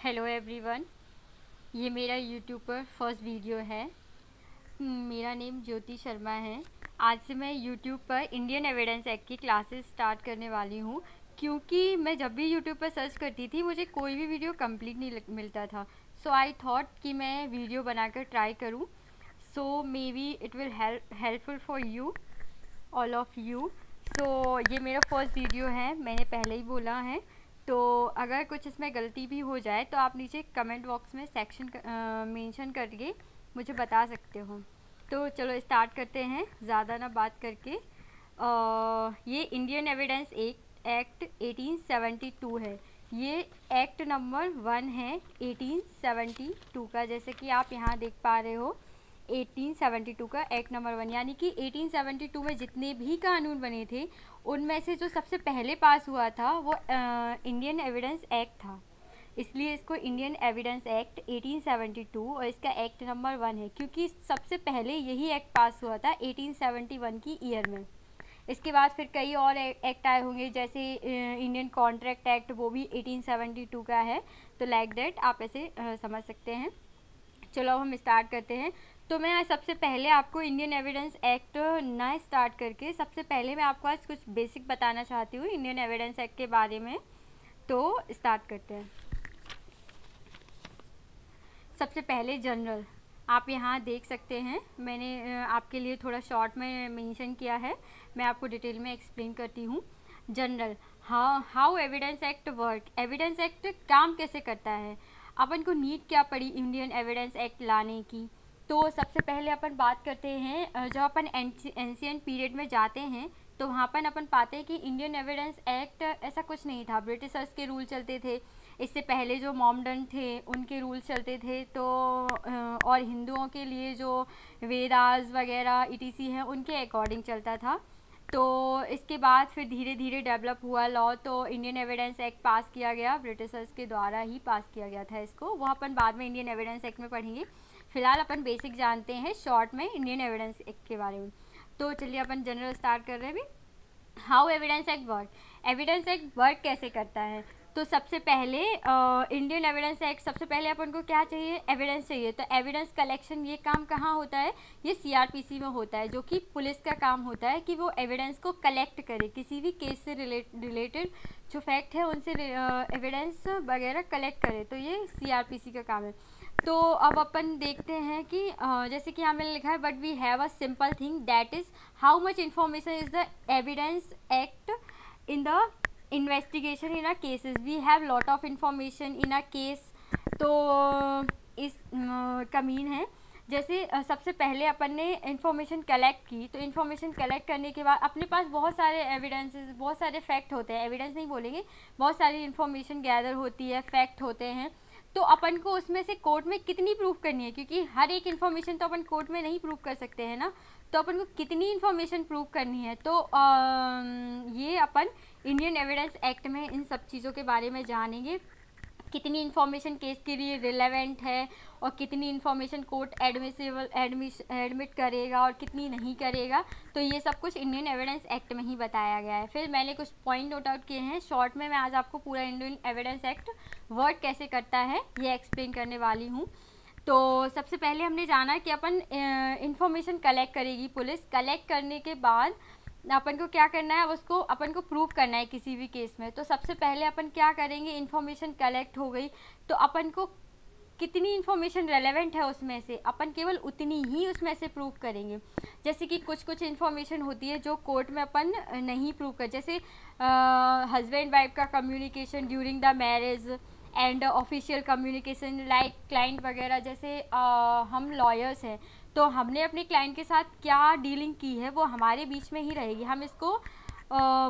Hello everyone, ये मेरा YouTube पर फर्स्ट वीडियो है। मेरा नेम ज्योति शर्मा है। आज से मैं यूट्यूब पर इंडियन एविडेंस एक्ट की क्लासेस स्टार्ट करने वाली हूँ, क्योंकि मैं जब भी यूट्यूब पर सर्च करती थी मुझे कोई भी वीडियो कंप्लीट नहीं मिलता था। सो आई थॉट कि मैं वीडियो बनाकर ट्राई करूँ। So maybe it will helpful for you, all of you. So ये मेरा फर्स्ट वीडियो है, मैंने पहले ही बोला है। तो अगर कुछ इसमें गलती भी हो जाए तो आप नीचे कमेंट बॉक्स में सेक्शन मेंशन करके मुझे बता सकते हो। तो चलो स्टार्ट करते हैं ज़्यादा ना बात करके। ये इंडियन एविडेंस एक्ट 1872 है। ये एक्ट नंबर 1 है 1872 का, जैसे कि आप यहाँ देख पा रहे हो 1872 का एक्ट नंबर 1। यानी कि 1872 में जितने भी कानून बने थे उनमें से जो सबसे पहले पास हुआ था वो इंडियन एविडेंस एक्ट था, इसलिए इसको इंडियन एविडेंस एक्ट 1872 और इसका एक्ट नंबर 1 है, क्योंकि सबसे पहले यही एक्ट पास हुआ था 1871 की ईयर में। इसके बाद फिर कई और एक्ट आए होंगे, जैसे इंडियन कॉन्ट्रैक्ट एक्ट, वो भी 1872 का है। तो लाइक दैट आप ऐसे समझ सकते हैं। चलो हम स्टार्ट करते हैं। तो मैं आज सबसे पहले आपको इंडियन एविडेंस एक्ट ना स्टार्ट करके सबसे पहले मैं आपको आज कुछ बेसिक बताना चाहती हूँ इंडियन एविडेंस एक्ट के बारे में। तो स्टार्ट करते हैं। सबसे पहले जनरल, आप यहाँ देख सकते हैं, मैंने आपके लिए थोड़ा शॉर्ट में मेंशन किया है, मैं आपको डिटेल में एक्सप्लेन करती हूँ। General, how evidence act work, evidence act काम कैसे करता है, अपन को नीड क्या पड़ी इंडियन एविडेंस एक्ट लाने की। तो सबसे पहले अपन बात करते हैं, जब अपन एंशिएंट पीरियड में जाते हैं तो वहाँ पर अपन पाते हैं कि इंडियन एविडेंस एक्ट ऐसा कुछ नहीं था। ब्रिटिशर्स के रूल चलते थे, इससे पहले जो मॉमडन थे उनके रूल्स चलते थे। तो और हिंदुओं के लिए जो वेदास वगैरह ईटीसी हैं उनके अकॉर्डिंग चलता था। तो इसके बाद फिर धीरे धीरे डेवलप हुआ लॉ, तो इंडियन एविडेंस एक्ट पास किया गया, ब्रिटिशर्स के द्वारा ही पास किया गया था इसको। वो अपन बाद में इंडियन एविडेंस एक्ट में पढ़ेंगे, फिलहाल अपन बेसिक जानते हैं शॉर्ट में इंडियन एविडेंस एक्ट के बारे में। तो चलिए अपन जनरल स्टार्ट कर रहे हैं अभी। How evidence act work, evidence act work कैसे करता है। तो सबसे पहले इंडियन एविडेंस एक्ट, सबसे पहले अपन को क्या चाहिए, एविडेंस चाहिए। तो एविडेंस कलेक्शन, ये काम कहाँ होता है, ये सीआरपीसी में होता है, जो कि पुलिस का काम होता है कि वो एविडेंस को कलेक्ट करे, किसी भी केस से रिलेटेड जो फैक्ट है उनसे एविडेंस वगैरह कलेक्ट करे। तो ये सीआरपीसी का काम है। तो अब अपन देखते हैं कि जैसे कि यहाँ मैंने लिखा है, but we have a simple thing that is how much information is the evidence act in the investigation in a cases, we have lot of information in a case. तो इस कमीन है, जैसे सबसे पहले अपन ने इंफॉर्मेशन कलेक्ट की, तो information collect करने के बाद अपने पास बहुत सारे एविडेंसेस, बहुत सारे फैक्ट होते हैं, एविडेंस नहीं बोलेंगे, बहुत सारी इंफॉर्मेशन गैदर होती है, फैक्ट होते हैं। तो अपन को उसमें से कोर्ट में कितनी प्रूफ करनी है, क्योंकि हर एक इन्फॉर्मेशन तो अपन कोर्ट में नहीं प्रूफ कर सकते हैं ना, तो अपन को कितनी इन्फॉर्मेशन प्रूफ करनी है। तो ये अपन इंडियन एविडेंस एक्ट में इन सब चीज़ों के बारे में जानेंगे, कितनी इन्फॉर्मेशन केस के लिए रिलेवेंट है और कितनी इन्फॉर्मेशन कोर्ट एडमिट करेगा और कितनी नहीं करेगा। तो ये सब कुछ इंडियन एविडेंस एक्ट में ही बताया गया है। फिर मैंने कुछ पॉइंट नोट आउट किए हैं शॉर्ट में, मैं आज आपको पूरा इंडियन एविडेंस एक्ट वर्क कैसे करता है ये एक्सप्लेन करने वाली हूँ। तो सबसे पहले हमने जाना कि अपन इंफॉर्मेशन कलेक्ट करेगी पुलिस, कलेक्ट करने के बाद अपन को क्या करना है, उसको अपन को प्रूव करना है किसी भी केस में। तो सबसे पहले अपन क्या करेंगे, इन्फॉर्मेशन कलेक्ट हो गई तो अपन को कितनी इन्फॉर्मेशन रेलेवेंट है उसमें से अपन केवल उतनी ही उसमें से प्रूव करेंगे। जैसे कि कुछ इन्फॉर्मेशन होती है जो कोर्ट में अपन नहीं प्रूव कर, जैसे हस्बैंड वाइफ का communication during the marriage and official communication like client वगैरह। जैसे हम लॉयर्स हैं तो हमने अपने क्लाइंट के साथ क्या डीलिंग की है वो हमारे बीच में ही रहेगी, हम इसको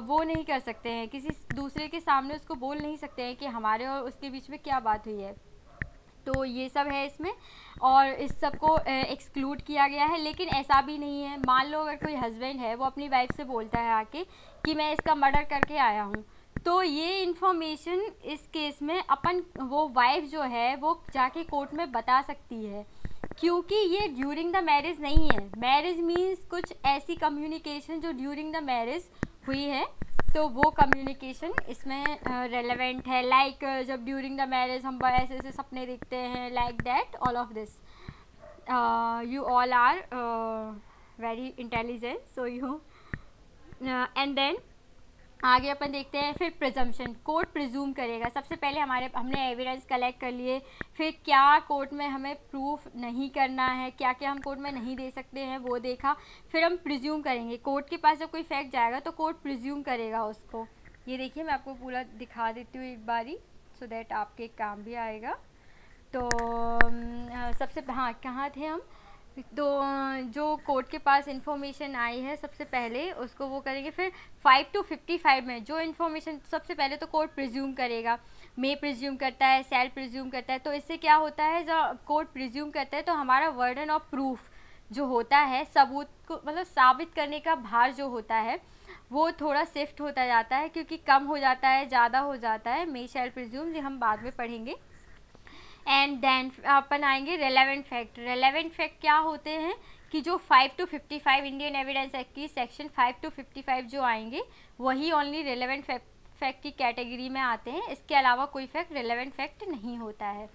वो नहीं कर सकते हैं, किसी दूसरे के सामने उसको बोल नहीं सकते हैं कि हमारे और उसके बीच में क्या बात हुई है। तो ये सब है इसमें, और इस सब को एक्सक्लूड किया गया है। लेकिन ऐसा भी नहीं है, मान लो अगर कोई हस्बैंड है वो अपनी वाइफ से बोलता है आके कि मैं इसका मर्डर करके आया हूँ, तो ये इन्फॉर्मेशन इस केस में अपन, वो वाइफ जो है वो जाके कोर्ट में बता सकती है, क्योंकि ये ड्यूरिंग द मैरिज नहीं है। मैरिज मीन्स कुछ ऐसी कम्युनिकेशन जो ड्यूरिंग द मैरिज हुई है तो वो कम्युनिकेशन इसमें रेलेवेंट है। लाइक जब ड्यूरिंग द मैरिज हम ऐसे ऐसे सपने देखते हैं, like that all of this, you all are very intelligent, so you and then आगे अपन देखते हैं फिर प्रिजम्पशन। कोर्ट प्रिज्यूम करेगा। सबसे पहले हमने एविडेंस कलेक्ट कर लिए, फिर क्या कोर्ट में हमें प्रूफ नहीं करना है, क्या क्या हम कोर्ट में नहीं दे सकते हैं वो देखा, फिर हम प्रिज्यूम करेंगे। कोर्ट के पास जब कोई फैक्ट जाएगा तो कोर्ट प्रिज्यूम करेगा उसको। ये देखिए मैं आपको पूरा दिखा देती हूँ एक बारी, सो दैट आपके काम भी आएगा। तो सबसे हाँ कहाँ थे हम, तो जो कोर्ट के पास इंफॉर्मेशन आई है सबसे पहले उसको वो करेंगे। फिर 5 to 55 में जो इन्फॉर्मेशन सबसे पहले तो कोर्ट प्रिज्यूम करेगा, मे प्रिज्यूम करता है, सेल प्रिज्यूम करता है। तो इससे क्या होता है, जब कोर्ट प्रिज्यूम करता है तो हमारा वर्डन ऑफ प्रूफ जो होता है, सबूत को मतलब साबित करने का भार जो होता है वो थोड़ा शिफ्ट होता जाता है, क्योंकि कम हो जाता है, ज़्यादा हो जाता है। मे शैल प्रिज्यूम जो हम बाद में पढ़ेंगे। एंड देन अपन आएंगे रेलेवेंट फैक्ट। रेलेवेंट फैक्ट क्या होते हैं कि जो 5 to 55 इंडियन एविडेंस एक्ट की सेक्शन 5 to 55 जो आएंगे वही ओनली रेलेवेंट फैक्ट की कैटेगरी में आते हैं। इसके अलावा कोई फैक्ट रेलेवेंट फैक्ट नहीं होता है।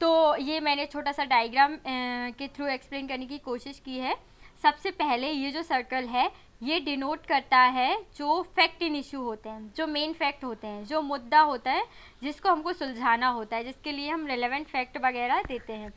तो ये मैंने छोटा सा डायग्राम के थ्रू एक्सप्लेन करने की कोशिश की है। सबसे पहले ये जो सर्कल है ये डिनोट करता है जो फैक्ट इन इशू होते हैं, जो मेन फैक्ट होते हैं, जो मुद्दा होता है जिसको हमको सुलझाना होता है, जिसके लिए हम रेलेवेंट फैक्ट वगैरह देते हैं।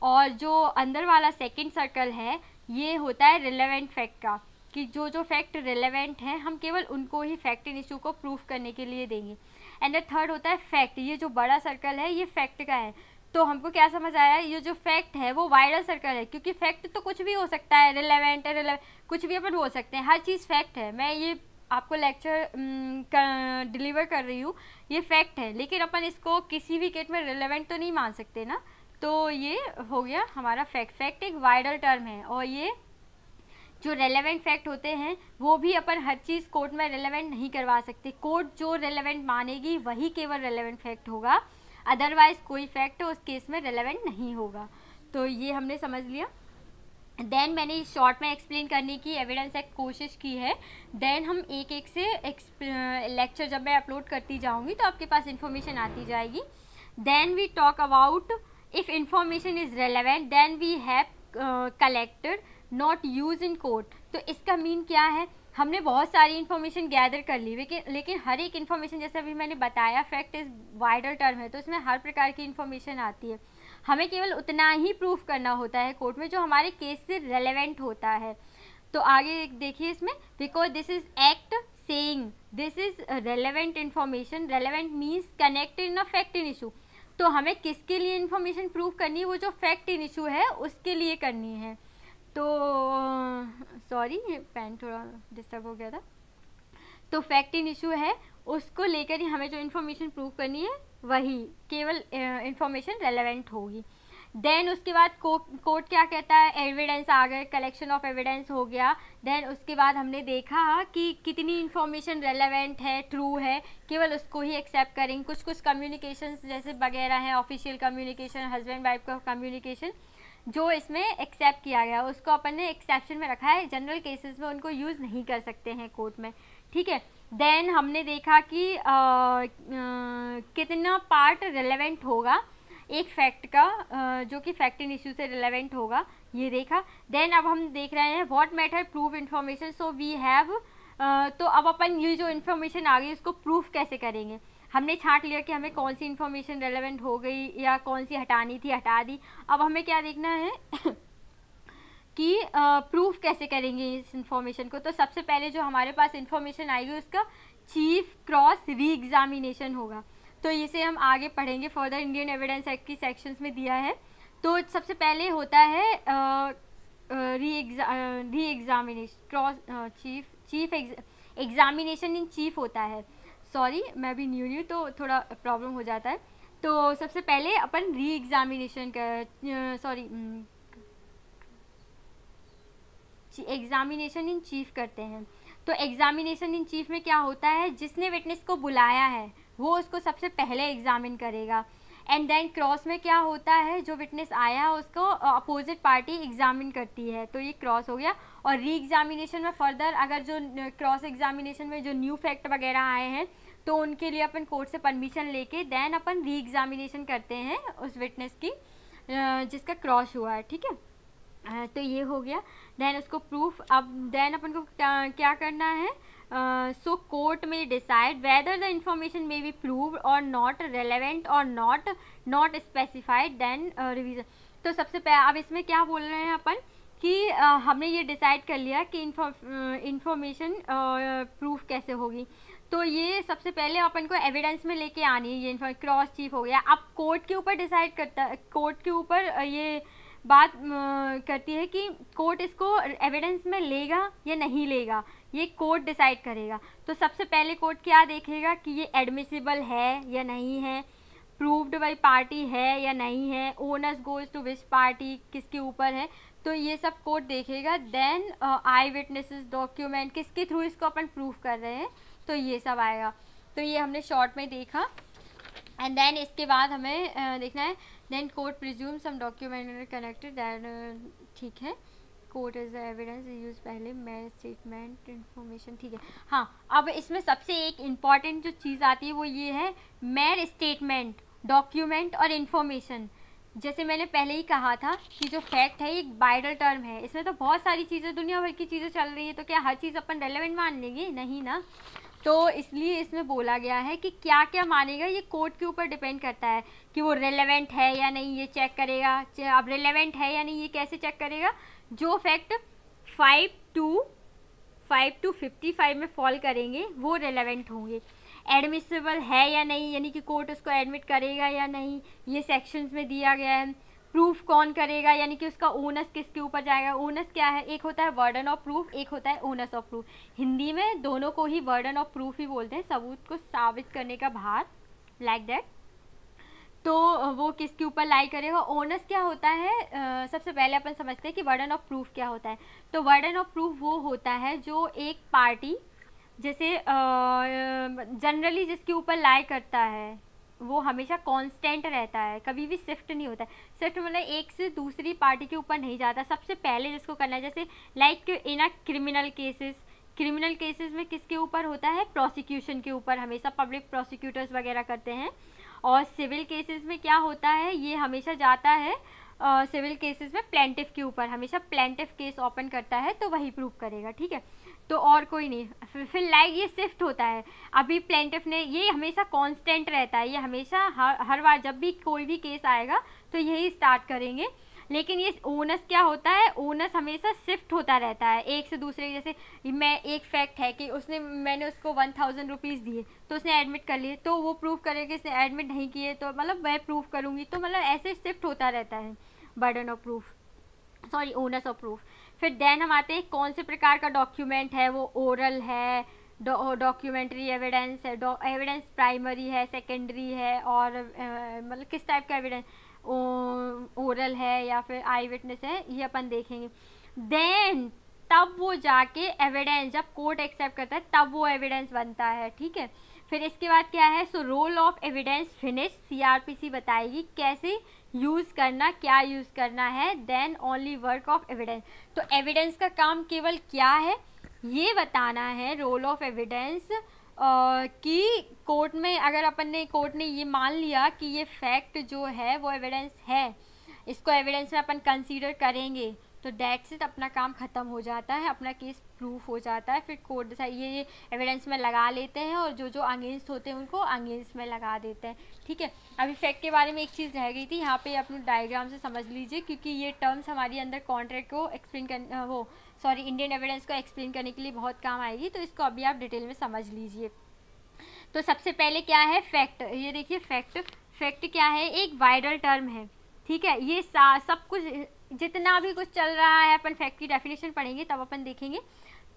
और जो अंदर वाला सेकंड सर्कल है ये होता है रिलेवेंट फैक्ट का, कि जो जो फैक्ट रिलेवेंट हैं हम केवल उनको ही फैक्ट इन इशू को प्रूफ करने के लिए देंगे। एंड द थर्ड होता है फैक्ट। ये जो बड़ा सर्कल है ये फैक्ट का है। तो हमको क्या समझ आया, ये जो फैक्ट है वो वाइडर सर्कल है, क्योंकि फैक्ट तो कुछ भी हो सकता है, रिलेवेंट है, कुछ भी अपन बोल सकते हैं, हर चीज़ फैक्ट है। मैं ये आपको लेक्चर डिलीवर कर रही हूँ, ये फैक्ट है, लेकिन अपन इसको किसी भी केस में रिलेवेंट तो नहीं मान सकते ना। तो ये हो गया हमारा फैक्ट। फैक्ट एक वाइडर टर्म है, और ये जो रेलेवेंट फैक्ट होते हैं वो भी अपन हर चीज़ कोर्ट में रेलेवेंट नहीं करवा सकते। कोर्ट जो रेलेवेंट मानेगी वही केवल रेलेवेंट फैक्ट होगा, अदरवाइज कोई फैक्ट उस केस में रेलेवेंट नहीं होगा। तो ये हमने समझ लिया। देन मैंने शॉर्ट में एक्सप्लेन करने की एविडेंस एक कोशिश की है। देन हम एक एक से लेक्चर जब मैं अपलोड करती जाऊंगी तो आपके पास इंफॉर्मेशन आती जाएगी। Then we talk about if information is relevant then we have collected not use in court. तो इसका मीन क्या है, हमने बहुत सारी इन्फॉर्मेशन गैदर कर ली, लेकिन हर एक इन्फॉर्मेशन जैसे अभी मैंने बताया फैक्ट इज वाइडर टर्म है, तो इसमें हर प्रकार की इन्फॉर्मेशन आती है। हमें केवल उतना ही प्रूफ करना होता है कोर्ट में जो हमारे केस से रेलेवेंट होता है। तो आगे देखिए इसमें, because this is act saying this is relevant information. Relevant means connected in a fact in issue. तो हमें किसके लिए इन्फॉर्मेशन प्रूफ करनी है, वो जो फैक्ट इन इशू है उसके लिए करनी है। तो सॉरी ये पेन थोड़ा डिस्टर्ब हो गया था। तो फैक्ट इन इशू है, उसको लेकर ही हमें जो इन्फॉर्मेशन प्रूव करनी है वही केवल इन्फॉर्मेशन रेलेवेंट होगी। देन उसके बाद कोर्ट क्या कहता है, एविडेंस आ गए, कलेक्शन ऑफ एविडेंस हो गया। देन उसके बाद हमने देखा कि कितनी इन्फॉर्मेशन रेलेवेंट है, ट्रू है, केवल उसको ही एक्सेप्ट करेंगे। कुछ कुछ कम्युनिकेशन जैसे वगैरह हैं, ऑफिशियल कम्युनिकेशन, हस्बैंड वाइफ का कम्युनिकेशन जो इसमें एक्सेप्ट किया गया उसको अपन ने एक्सेप्शन में रखा है। जनरल केसेस में उनको यूज़ नहीं कर सकते हैं कोर्ट में, ठीक है। देन हमने देखा कि कितना पार्ट रिलेवेंट होगा एक फैक्ट का, जो कि फैक्ट इन इश्यू से रिलेवेंट होगा, ये देखा। देन अब हम देख रहे हैं what matter prove information, so we have. तो अब अपन ये जो इन्फॉर्मेशन आ गई उसको प्रूफ कैसे करेंगे। हमने छांट लिया कि हमें कौन सी इन्फॉर्मेशन रेलेवेंट हो गई या कौन सी हटानी थी, हटा दी। अब हमें क्या देखना है कि प्रूफ कैसे करेंगे इस इन्फॉर्मेशन को। तो सबसे पहले जो हमारे पास इन्फॉर्मेशन आएगी उसका चीफ क्रॉस री एग्जामिनेशन होगा। तो इसे हम आगे पढ़ेंगे फर्दर, इंडियन एविडेंस एक्ट की सेक्शंस में दिया है। तो सबसे पहले होता है re examination cross chief examination in chief होता है। सॉरी मैं भी न्यू तो थोड़ा प्रॉब्लम हो जाता है। तो सबसे पहले अपन re examination examination in chief करते हैं। तो एग्जामिनेशन इन चीफ में क्या होता है, जिसने विटनेस को बुलाया है वो उसको सबसे पहले एग्जामिन करेगा। एंड देन क्रॉस में क्या होता है, जो विटनेस आया है उसको अपोजिट पार्टी एग्जामिन करती है, तो ये क्रॉस हो गया। और री एग्जामिनेशन में फर्दर अगर जो क्रॉस एग्जामिनेशन में जो न्यू फैक्ट वगैरह आए हैं तो उनके लिए अपन कोर्ट से परमिशन लेके देन अपन री एग्जामिनेशन करते हैं उस विटनेस की जिसका क्रॉस हुआ है, ठीक है। तो ये हो गया। देन उसको प्रूफ, अब देन अपन को क्या करना है, सो कोर्ट में decide whether the information may be proved और नॉट रेलेवेंट और नॉट स्पेसिफाइड देन रिवीजन। तो सबसे पहले अब इसमें क्या बोल रहे हैं अपन कि हमने ये डिसाइड कर लिया कि इंफॉर्मेशन प्रूफ कैसे होगी। तो ये सबसे पहले अपन को एविडेंस में लेके आनी है, ये क्रॉस चीफ हो गया। अब कोर्ट के ऊपर डिसाइड करता है, कोर्ट के ऊपर ये बात करती है कि कोर्ट इसको एविडेंस में लेगा या नहीं लेगा, ये कोर्ट डिसाइड करेगा। तो सबसे पहले कोर्ट क्या देखेगा कि ये एडमिसिबल है या नहीं है, प्रूव्ड बाई पार्टी है या नहीं है, owners goes to which party, किसके ऊपर है, तो ये सब कोर्ट देखेगा। देन आई विटनेसेस डॉक्यूमेंट, किसके थ्रू इसको अपन प्रूव कर रहे हैं, तो ये सब आएगा। तो ये हमने शॉर्ट में देखा। एंड देन इसके बाद हमें देखना है then court presume some document connected that, ठीक है, कोर्ट इज एविडेंस यूज पहले मेयर स्टेटमेंट इन्फॉर्मेशन, ठीक है। हाँ, अब इसमें सबसे एक इम्पॉर्टेंट जो चीज़ आती है वो ये है मेयर स्टेटमेंट, डॉक्यूमेंट और इन्फॉर्मेशन। जैसे मैंने पहले ही कहा था कि जो फैक्ट है एक वाइडल टर्म है, इसमें तो बहुत सारी चीज़ें, दुनिया भर की चीज़ें चल रही है, तो क्या हर चीज़ अपन रेलेवेंट मान लेंगे, नहीं ना। तो इसलिए इसमें बोला गया है कि क्या क्या मानेगा, ये कोर्ट के ऊपर डिपेंड करता है कि वो रेलेवेंट है या नहीं, ये चेक करेगा। अब रेलेवेंट है या नहीं ये कैसे चेक करेगा, जो फैक्ट 5 to 55 में फॉल करेंगे वो रेलेवेंट होंगे। एडमिसिबल है या नहीं, यानी कि कोर्ट उसको एडमिट करेगा या नहीं, ये सेक्शंस में दिया गया है। प्रूफ कौन करेगा, यानी कि उसका ओनस किसके ऊपर जाएगा। ओनस क्या है, एक होता है बर्डन ऑफ प्रूफ, एक होता है ओनस ऑफ प्रूफ। हिंदी में दोनों को ही बर्डन ऑफ प्रूफ ही बोलते हैं, सबूत को साबित करने का भार, लाइक दैट। तो वो किसके ऊपर लाई करेगा। ओनस क्या होता है, सबसे पहले अपन समझते हैं कि बर्डन ऑफ प्रूफ क्या होता है। तो बर्डन ऑफ प्रूफ वो होता है जो एक पार्टी, जैसे जनरली जिसके ऊपर लाई करता है वो हमेशा कांस्टेंट रहता है, कभी भी शिफ्ट नहीं होता है। शिफ्ट मतलब एक से दूसरी पार्टी के ऊपर नहीं जाता। सबसे पहले जिसको करना है, जैसे like in a criminal cases में किसके ऊपर होता है, प्रोसिक्यूशन के ऊपर, हमेशा पब्लिक प्रोसिक्यूटर्स वगैरह करते हैं। और सिविल केसेस में क्या होता है, ये हमेशा जाता है सिविल केसेस में प्लेंटिफ के ऊपर, हमेशा प्लेंटिफ केस ओपन करता है तो वही प्रूव करेगा, ठीक है। तो और कोई नहीं। फिर लाइक ये शिफ्ट होता है, अभी प्लेंटिफ ने, ये हमेशा कांस्टेंट रहता है, ये हमेशा हर बार जब भी कोई भी केस आएगा तो यही स्टार्ट करेंगे। लेकिन ये ओनस क्या होता है, ओनस हमेशा शिफ्ट होता रहता है एक से दूसरे। जैसे मैं एक फैक्ट है कि मैंने उसको 1000 रुपीज़ दिए तो उसने एडमिट कर लिए, तो वो प्रूव करेगा। इसने एडमिट नहीं किए तो मतलब मैं प्रूव करूँगी, तो मतलब ऐसे शिफ्ट होता रहता है burden of proof, sorry onus of proof. फिर देन हम आते हैं कौन से प्रकार का डॉक्यूमेंट है, वो ओरल है, डॉक्यूमेंट्री एविडेंस है, एविडेंस प्राइमरी है, सेकेंडरी है, और मतलब किस टाइप का एविडेंस, ओरल है या फिर आई विटनेस है, ये अपन देखेंगे। देन तब वो जाके एविडेंस, जब कोर्ट एक्सेप्ट करता है तब वो एविडेंस बनता है, ठीक है। फिर इसके बाद क्या है, so role of evidence finish, CrPC बताएगी कैसे यूज़ करना, क्या यूज़ करना है। Then only work of evidence, तो एविडेंस का काम केवल क्या है ये बताना है, रोल ऑफ एविडेंस, कि कोर्ट में अगर कोर्ट ने ये मान लिया कि ये फैक्ट जो है वो एविडेंस है, इसको एविडेंस में अपन कंसीडर करेंगे, तो दैट्स इट, अपना काम ख़त्म हो जाता है, अपना केस प्रूफ हो जाता है। फिर कोर्ट ये एविडेंस में लगा लेते हैं और जो अगेंस्ट होते हैं उनको अगेंस्ट में लगा देते हैं, ठीक है। अभी फैक्ट के बारे में एक चीज़ रह गई थी, यहाँ पे अपने डायग्राम से समझ लीजिए, क्योंकि ये टर्म्स हमारी अंदर कॉन्ट्रैक्ट को एक्सप्लेन कर इंडियन एविडेंस को एक्सप्लेन करने के लिए बहुत काम आएगी, तो इसको अभी आप डिटेल में समझ लीजिए। तो सबसे पहले क्या है, फैक्ट। ये देखिए फैक्ट क्या है, एक वाइडल टर्म है, ठीक है। ये सब कुछ जितना भी कुछ चल रहा है, अपन फैक्ट की डेफिनेशन पढ़ेंगे तब अपन देखेंगे,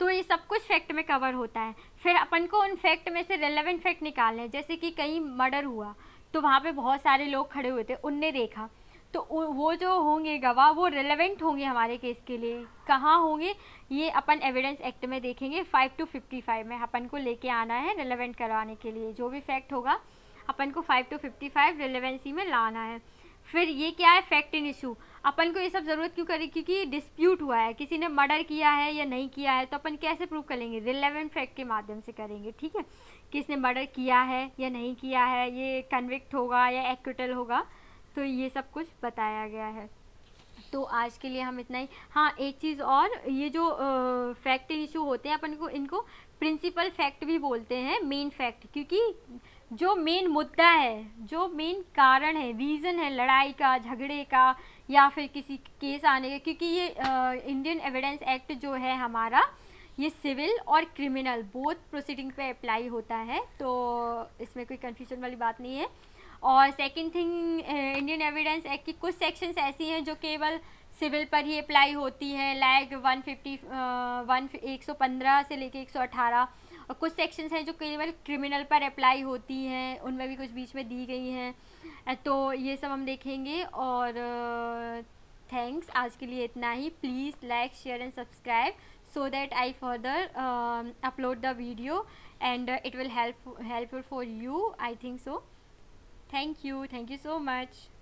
तो ये सब कुछ फैक्ट में कवर होता है। फिर अपन को उन फैक्ट में से रेलेवेंट फैक्ट निकालने हैं, जैसे कि कहीं मर्डर हुआ तो वहाँ पे बहुत सारे लोग खड़े हुए थे, उनने देखा, तो वो जो होंगे गवाह वो रेलेवेंट होंगे हमारे केस के लिए। कहाँ होंगे, ये अपन एविडेंस एक्ट में देखेंगे, 5 to 55 में अपन को लेके आना है रेलेवेंट करवाने के लिए। जो भी फैक्ट होगा अपन को 5 to 55 रिलेवेंसी में लाना है। फिर ये क्या है, फैक्ट इन इशू, अपन को ये सब ज़रूरत क्यों करें, क्योंकि डिस्प्यूट हुआ है, किसी ने मर्डर किया है या नहीं किया है, तो अपन कैसे प्रूव करेंगे, रिलेवेंट फैक्ट के माध्यम से करेंगे, ठीक है। किसने मर्डर किया है या नहीं किया है, ये कन्विक्ट होगा या एक्विटल होगा, तो ये सब कुछ बताया गया है। तो आज के लिए हम इतना ही। हाँ, एक चीज़ और, ये जो फैक्ट इन इशू होते हैं अपन को इनको प्रिंसिपल फैक्ट भी बोलते हैं, मेन फैक्ट, क्योंकि जो मेन मुद्दा है, जो मेन कारण है, रीज़न है लड़ाई का, झगड़े का, या फिर किसी केस आने का, क्योंकि ये इंडियन एविडेंस एक्ट जो है हमारा, ये सिविल और क्रिमिनल बोथ प्रोसीडिंग पे अप्लाई होता है, तो इसमें कोई कन्फ्यूजन वाली बात नहीं है। और second thing, Indian evidence act की कुछ सेक्शंस ऐसी हैं जो केवल सिविल पर ही अप्लाई होती है, लाइक 115 से लेके 118, और कुछ सेक्शंस हैं जो केवल क्रिमिनल पर अप्लाई होती हैं, उनमें भी कुछ बीच में दी गई हैं, तो ये सब हम देखेंगे। और थैंक्स, आज के लिए इतना ही। Please like, share and subscribe so that I further upload the video and it will helpful for you, I think so. Thank you so much.